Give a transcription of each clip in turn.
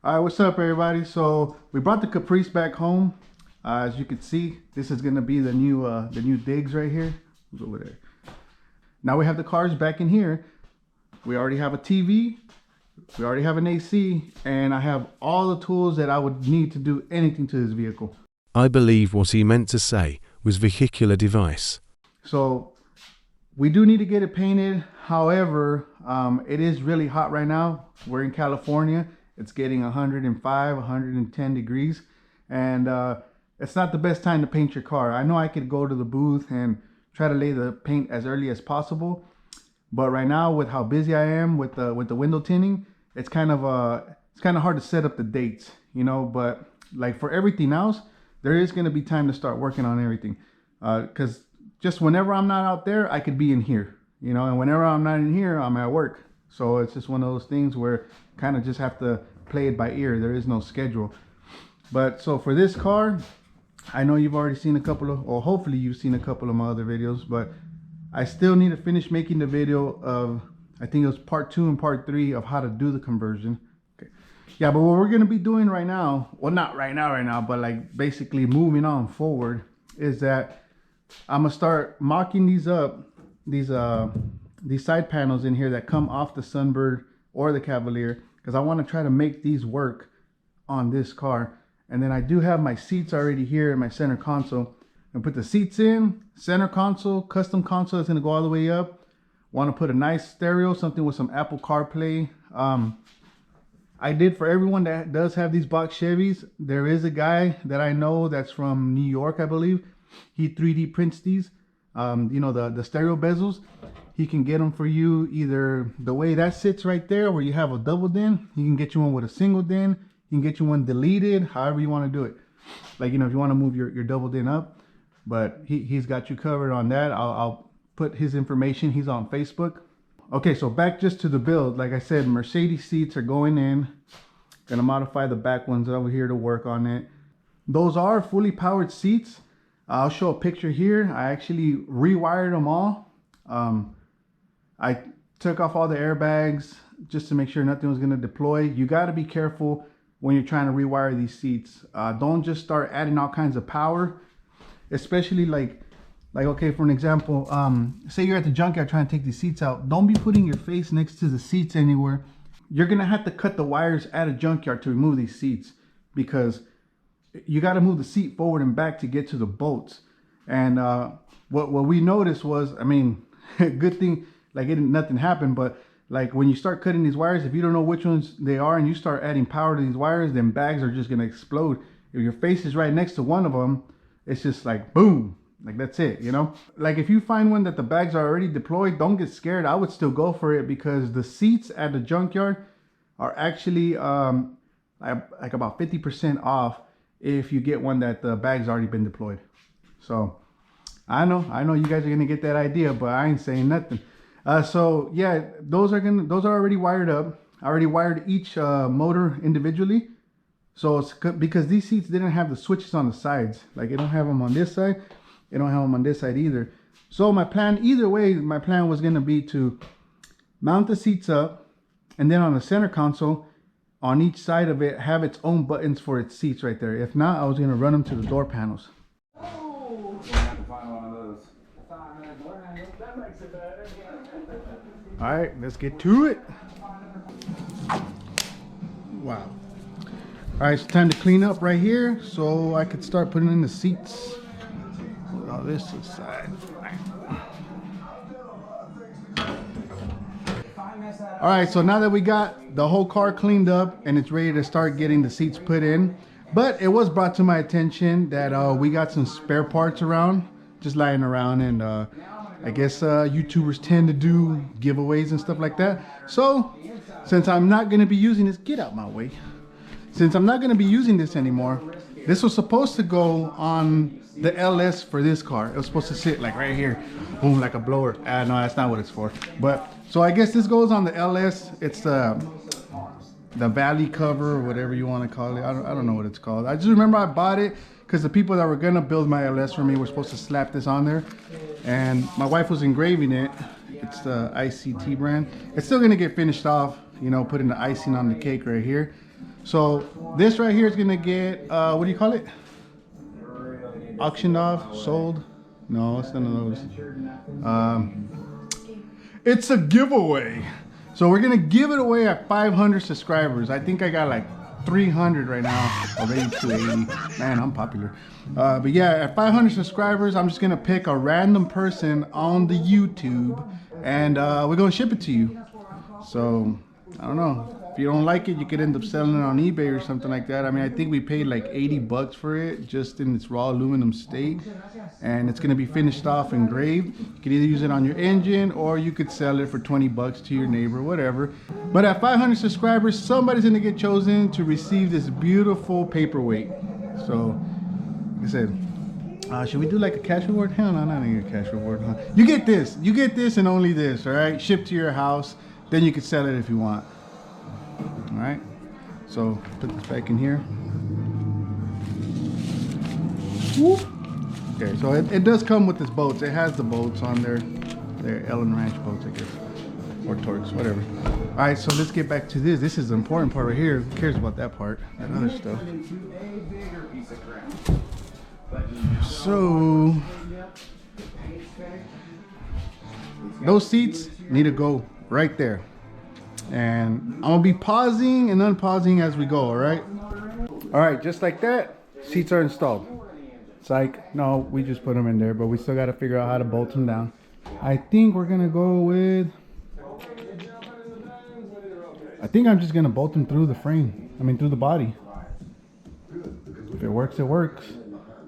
All right, what's up, everybody? So we brought the Caprice back home. As you can see, this is gonna be the new digs right here. Who's over there? Now we have the cars back in here. We already have a TV. We already have an AC, and I have all the tools that I would need to do anything to this vehicle. I believe what he meant to say was vehicular device. So we do need to get it painted. However, it is really hot right now. We're in California. It's getting 105, 110 degrees, and it's not the best time to paint your car. I know I could go to the booth and try to lay the paint as early as possible, but right now, with how busy I am with the window tinting, it's kind of hard to set up the dates, you know. But like for everything else, there is going to be time to start working on everything, because just whenever I'm not out there, I could be in here, you know, and whenever I'm not in here, I'm at work. So it's just one of those things where kind of just have to play it by ear. There is no schedule. But so for this car, I know you've already seen a couple of, or hopefully you've seen a couple of my other videos, but I still need to finish making the video of, I think it was part 2 and part 3 of how to do the conversion. Okay. Yeah, but what we're going to be doing right now, well, not right now, but like basically moving on forward, is that I'm going to start mocking these up, these side panels in here that come off the Sunbird or the Cavalier, because I want to try to make these work on this car. And then I do have my seats already here in my center console. And put the seats in, center console, custom console that's gonna go all the way up. Want to put a nice stereo, something with some Apple CarPlay. I did, for everyone that does have these box Chevys, there is a guy that I know that's from New York, I believe. He 3D prints these, you know, the stereo bezels. He can get them for you either the way that sits right there, where you have a double din. He can get you one with a single din. He can get you one deleted, however you want to do it. Like, you know, if you want to move your double din up. But he's got you covered on that. I'll put his information. He's on Facebook. Okay, so back just to the build. Like I said, Mercedes seats are going in. Gonna modify the back ones over here to work on it. Those are fully powered seats. I'll show a picture here. I actually rewired them all. I took off all the airbags just to make sure nothing was gonna deploy. You gotta be careful when you're trying to rewire these seats. Don't just start adding all kinds of power. Especially like okay, for an example, say you're at the junkyard trying to take these seats out. Don't be putting your face next to the seats anywhere. You're gonna have to cut the wires at a junkyard to remove these seats, because you got to move the seat forward and back to get to the bolts. And what we noticed was, I mean, good thing, like nothing happened, but like when you start cutting these wires, if you don't know which ones they are and you start adding power to these wires, then bags are just gonna explode. If your face is right next to one of them, it's just like boom, like that's it, you know. Like if you find one that the bags are already deployed, don't get scared. I would still go for it, because the seats at the junkyard are actually like about 50% off if you get one that the bag's already been deployed. So I know you guys are gonna get that idea, but I ain't saying nothing. So yeah, those are already wired up. I already wired each motor individually. So it's because these seats didn't have the switches on the sides. Like, they don't have them on this side. They don't have them on this side either. So my plan, either way, my plan was going to be to mount the seats up, and then on the center console, on each side of it, have its own buttons for its seats right there. If not, I was going to run them to the door panels. Oh, we're gonna have to find one of those. That makes it better. All right, let's get to it. Wow. All right, it's time to clean up right here so I could start putting in the seats. Put all this aside. All right, so now that we got the whole car cleaned up and it's ready to start getting the seats put in, but it was brought to my attention that we got some spare parts around, just lying around, and I guess YouTubers tend to do giveaways and stuff like that. So since I'm not going to be using this, get out my way. Since I'm not going to be using this anymore, this was supposed to go on the LS for this car. It was supposed to sit like right here, boom, like a blower. No, that's not what it's for. But so I guess this goes on the LS. It's the valley cover, or whatever you want to call it. I don't know what it's called. I just remember I bought it because the people that were gonna build my LS for me were supposed to slap this on there, and my wife was engraving it, It's the ICT brand. It's still gonna get finished off, you know, putting the icing on the cake right here. So this right here is gonna get, what do you call it? Auctioned off, sold? No, it's none of those. It's a giveaway. So we're gonna give it away at 500 subscribers. I think I got like 300 right now, already 280. Man, I'm popular. But yeah, at 500 subscribers, I'm just gonna pick a random person on the YouTube, and we're gonna ship it to you. So I don't know. If you don't like it, you could end up selling it on eBay or something like that. I mean, I think we paid like 80 bucks for it, just in its raw aluminum state. And it's gonna be finished off, engraved. You could either use it on your engine, or you could sell it for 20 bucks to your neighbor, whatever. But at 500 subscribers, somebody's gonna get chosen to receive this beautiful paperweight. So, like I said, should we do like a cash reward? Hell no, not even a cash reward. Huh? You get this and only this, all right? Shipped to your house, then you can sell it if you want. All right, so put this back in here. Whoop. Okay, so it does come with this boats. It has the boats on there. They're Ellen Ranch boats, I guess, or Torques, whatever. All right, so let's get back to this. This is the important part right here. Who cares about that part? That other stuff. So those seats need to go right there. And I'm gonna be pausing and unpausing as we go, all right? All right, just like that, seats are installed. It's like, no, we just put them in there, but we still gotta figure out how to bolt them down. I think we're gonna go with, I think I'm just gonna bolt them through the frame. I mean, through the body. If it works, it works.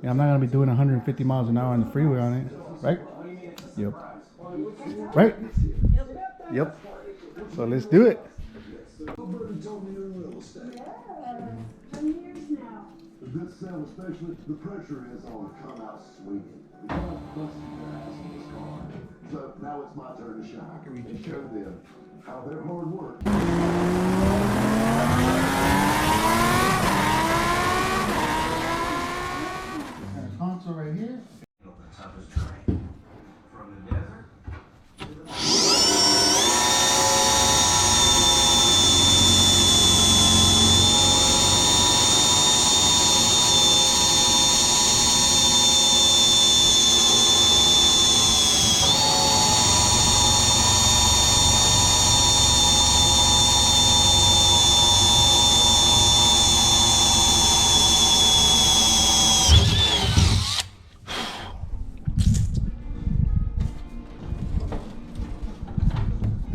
Yeah, I'm not gonna be doing 150 miles an hour on the freeway on it, right? Yep. Right? Yep. So let's do it. This cell especially, the pressure is on come out swinging. You don't bust your ass in this car. So now it's my turn to shine and show them how their hard work. Console right here. The toughest terrain from the desert to the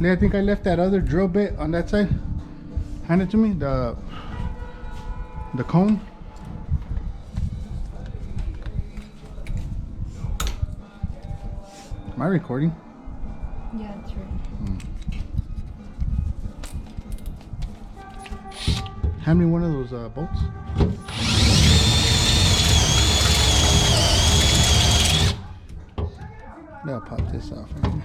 I think I left that other drill bit on that side. Hand it to me, the cone. Am I recording? Yeah, it's right. Hand me one of those bolts. I'll pop this off right here.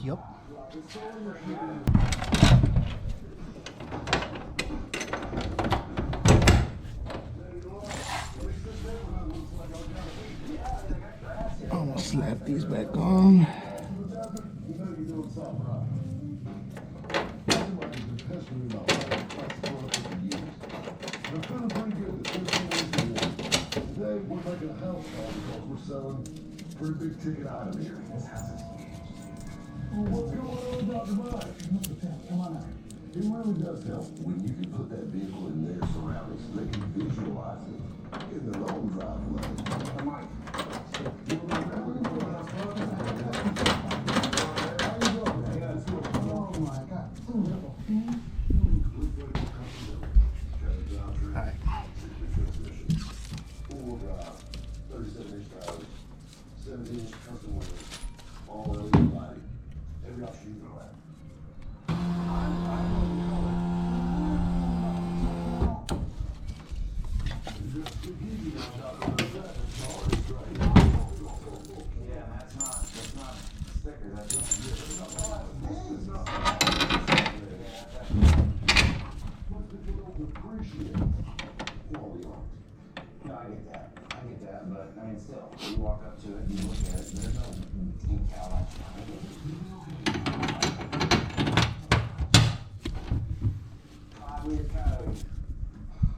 Yep. I'm gonna slap these back on. Today we're making a house call because we're selling pretty big ticket items here. What's going on, Dr. Mike? Come on out. It really does help when you can put that vehicle in their surroundings. They can visualize it in their own driveway. Alright. 37-inch tires, 17-inch custom wheels, all LED lighting, every option you can have. Yeah, that's not sticker, that's not. No, I get that, but I mean, still, you walk up to it and you look at it, and there's no decal on it. 5-liter code.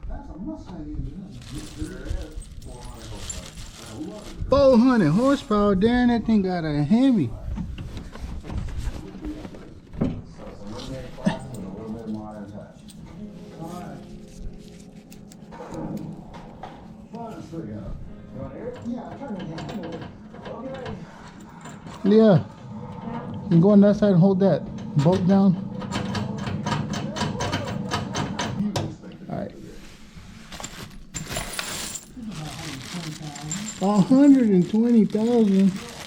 That's a Mustang engine, isn't it? There it is. 400 horsepower. 400 horsepower. Darn, that thing got a heavy. So it's a little bit classic with a little bit modern touch. Fine, stick out. You want to hear it? Yeah, turn it down. Okay. Leah, you can go on that side and hold that bolt down. Alright. 120,000. That's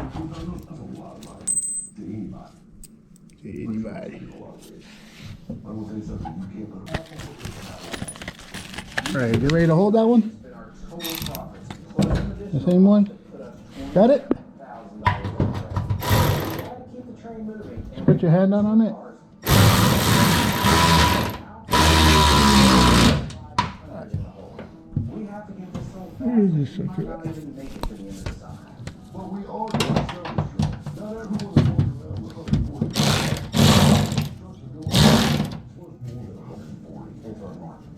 a lot of money to anybody. Anybody. I'm gonna tell you something, you can't put Alright, you ready to hold that one? The same one? Got it? Put your hand out on it. Where's this sucker at? But we all do service drive. Not everyone is going around with 140.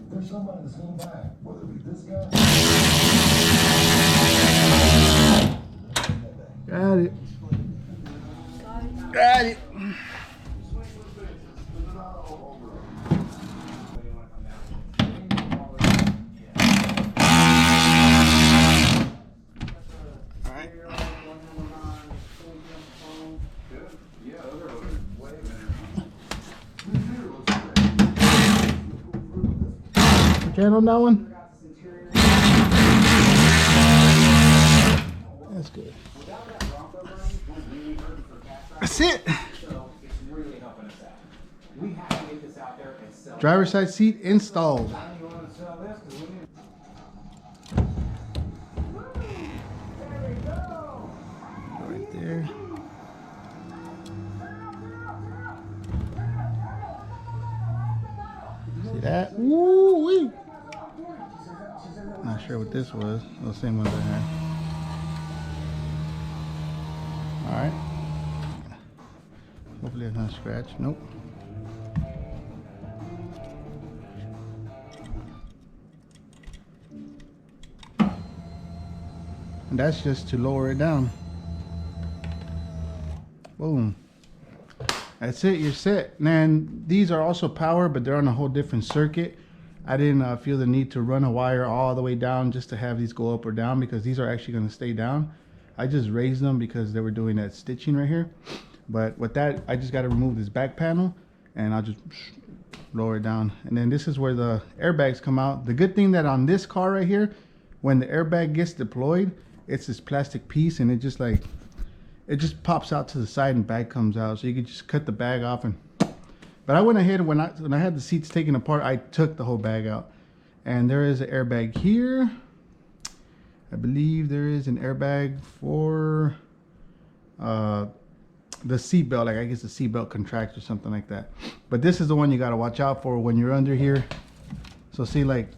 There's somebody that's going back, whether it be this guy. Got it. Got it. Can on that one? That's good. That's it. So it's really helping us out. We have to get this out there and sell it. Driver's side seat installed. I know you want to sell this because we need. There we go. Right there. See that? Woo-wee. Not sure what this was. Those same ones I had. Alright. Hopefully it's not scratched. Nope. And that's just to lower it down. Boom. That's it, you're set. And these are also power, but they're on a whole different circuit. I didn't feel the need to run a wire all the way down just to have these go up or down, because these are actually going to stay down. I just raised them because they were doing that stitching right here. But with that, I just got to remove this back panel and I'll just lower it down. And then this is where the airbags come out. The good thing that on this car right here, when the airbag gets deployed, it's this plastic piece and it just pops out to the side and bag comes out. So you could just cut the bag off. And but I went ahead, when I had the seats taken apart, I took the whole bag out. And there is an airbag here. I believe there is an airbag for the seat belt. Like I guess the seat belt contracts or something like that. But this is the one you got to watch out for when you're under here. So see, like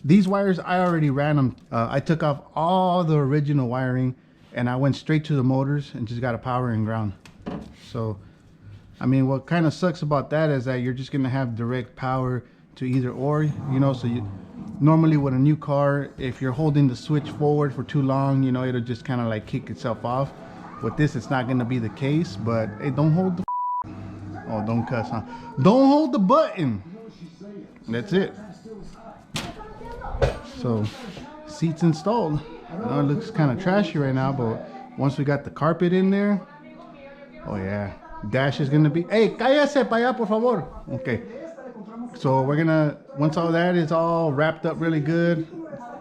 these wires, I already ran them. I took off all the original wiring and I went straight to the motors and just got a power and ground. So I mean, what kind of sucks about that is that you're just gonna have direct power to either or, you know. So you normally with a new car, if you're holding the switch forward for too long, you know, it'll just kind of like kick itself off. With this, it's not gonna be the case, but it don't hold the Oh, don't cuss, huh? Don't hold the button. That's it. So, seats installed. I know it looks kind of trashy right now, but once we got the carpet in there, oh yeah, dash is gonna be. Hey, cállese para allá, por favor. Okay. So we're gonna, once all that is all wrapped up really good,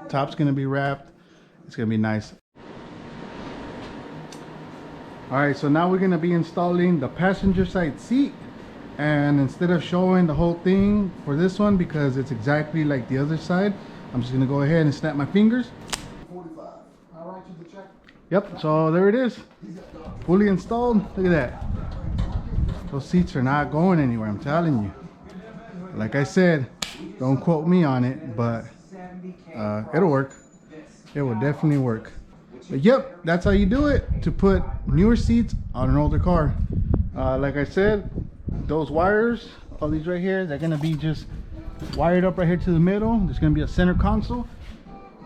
top's gonna be wrapped. It's gonna be nice. All right, so now we're gonna be installing the passenger side seat. And instead of showing the whole thing for this one, because it's exactly like the other side, I'm just gonna go ahead and snap my fingers. 45. I'll write you the check. Yep, so there it is. Fully installed. Look at that. Those seats are not going anywhere, I'm telling you. Like I said, don't quote me on it, but it'll work. It will definitely work. But yep, that's how you do it to put newer seats on an older car. Like I said, those wires, all these right here, they're gonna be just wired up right here to the middle. There's gonna be a center console,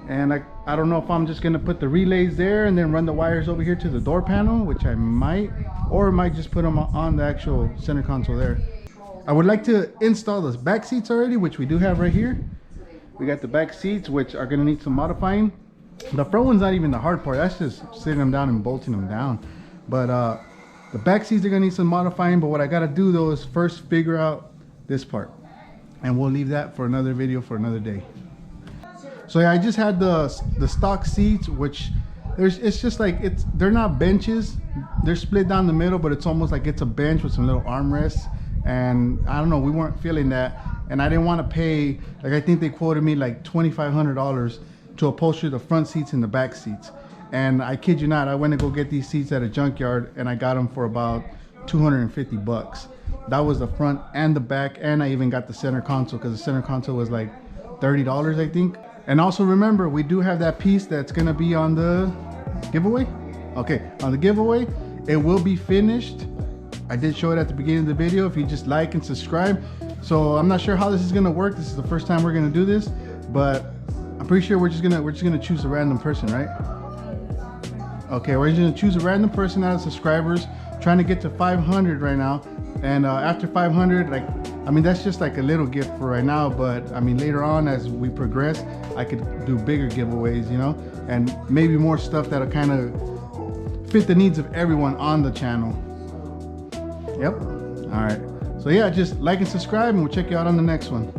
and I don't know if I'm just gonna put the relays there and then run the wires over here to the door panel, which I might, or I might just put them on the actual center console there. I would like to install those back seats already, which we do have right here. We got the back seats, which are gonna need some modifying. The front one's not even the hard part, that's just sitting them down and bolting them down. But the back seats are gonna need some modifying, but what I gotta do though is first figure out this part. And we'll leave that for another video for another day. So yeah, I just had the stock seats, which it's just like, they're not benches. They're split down the middle, but it's almost like it's a bench with some little armrests. And I don't know, we weren't feeling that. And I didn't want to pay, like I think they quoted me like $2,500 to upholster the front seats and the back seats. And I kid you not, I went to go get these seats at a junkyard and I got them for about 250 bucks. That was the front and the back, and I even got the center console because the center console was like $30, I think. And also remember, we do have that piece that's gonna be on the giveaway. Okay, on the giveaway, it will be finished. I did show it at the beginning of the video. If you just like and subscribe. So I'm not sure how this is gonna work. This is the first time we're gonna do this, but I'm pretty sure we're just gonna choose a random person, right? Okay, we're just gonna choose a random person out of subscribers. Trying to get to 500 right now, and after 500, like, I mean, that's just like a little gift for right now, but I mean, later on as we progress, I could do bigger giveaways, you know, and maybe more stuff that'll kind of fit the needs of everyone on the channel. Yep. All right, so yeah, just like and subscribe, and we'll check you out on the next one.